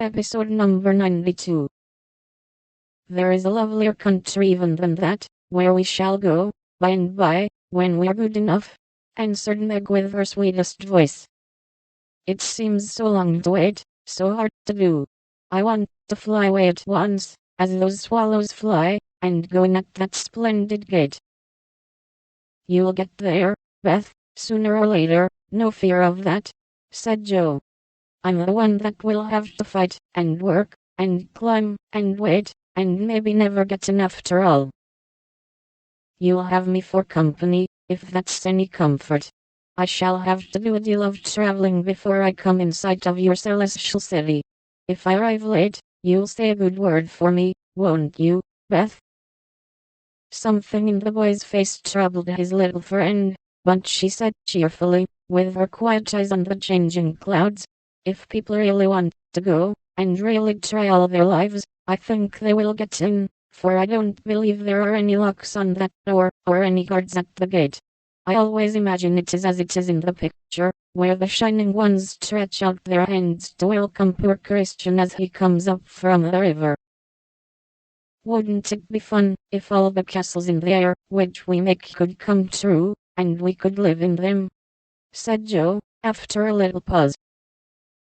Episode number 92. There is a lovelier country even than that, where we shall go, by and by, when we're good enough, answered Meg with her sweetest voice. It seems so long to wait, so hard to do. I want to fly away at once, as those swallows fly, and go in at that splendid gate. You'll get there, Beth, sooner or later, no fear of that, said Joe. I'm the one that will have to fight, and work, and climb, and wait, and maybe never get in after all. You'll have me for company, if that's any comfort. I shall have to do a deal of traveling before I come in sight of your celestial city. If I arrive late, you'll say a good word for me, won't you, Beth? Something in the boy's face troubled his little friend, but she said cheerfully, with her quiet eyes on the changing clouds, if people really want to go, and really try all their lives, I think they will get in, for I don't believe there are any locks on that door, or any guards at the gate. I always imagine it is as it is in the picture, where the shining ones stretch out their hands to welcome poor Christian as he comes up from the river. Wouldn't it be fun, if all the castles in the air, which we make could come true, and we could live in them? Said Joe, after a little pause.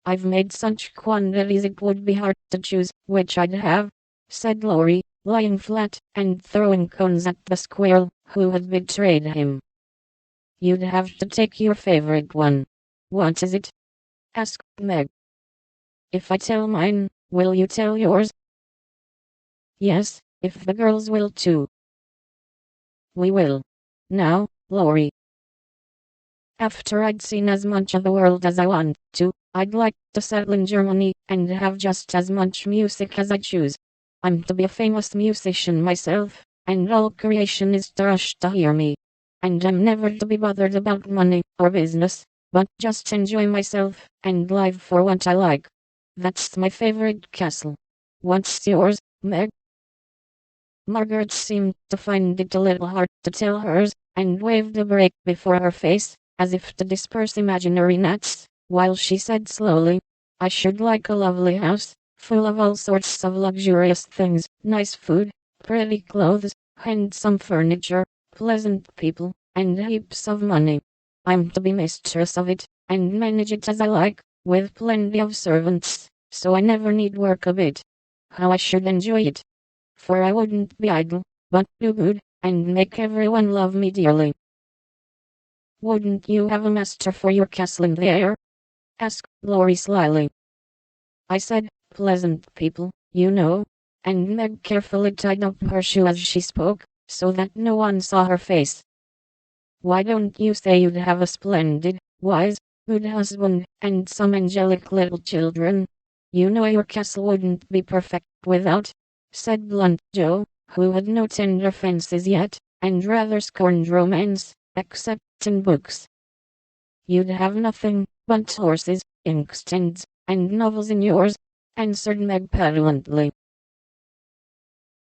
I've made such quantities it would be hard to choose which I'd have, said Laurie, lying flat and throwing cones at the squirrel who had betrayed him. You'd have to take your favorite one. What is it? Asked Meg. If I tell mine, will you tell yours? Yes, if the girls will too. We will. Now, Laurie. After I'd seen as much of the world as I want to, I'd like to settle in Germany and have just as much music as I choose. I'm to be a famous musician myself, and all creation is to rush to hear me. And I'm never to be bothered about money or business, but just enjoy myself and live for what I like. That's my favorite castle. What's yours, Meg? Margaret seemed to find it a little hard to tell hers, and waved a break before her face, as if to disperse imaginary gnats, while she said slowly, I should like a lovely house, full of all sorts of luxurious things, nice food, pretty clothes, handsome furniture, pleasant people, and heaps of money. I'm to be mistress of it, and manage it as I like, with plenty of servants, so I never need work a bit. How I should enjoy it! For I wouldn't be idle, but do good, and make everyone love me dearly. Wouldn't you have a master for your castle in the air? Asked Laurie slyly. I said, pleasant people, you know, and Meg carefully tied up her shoe as she spoke, so that no one saw her face. Why don't you say you'd have a splendid, wise, good husband, and some angelic little children? You know your castle wouldn't be perfect without, said blunt Joe, who had no tender fancies yet, and rather scorned romance, except in books. You'd have nothing but horses, inkstands, and novels in yours, answered Meg petulantly.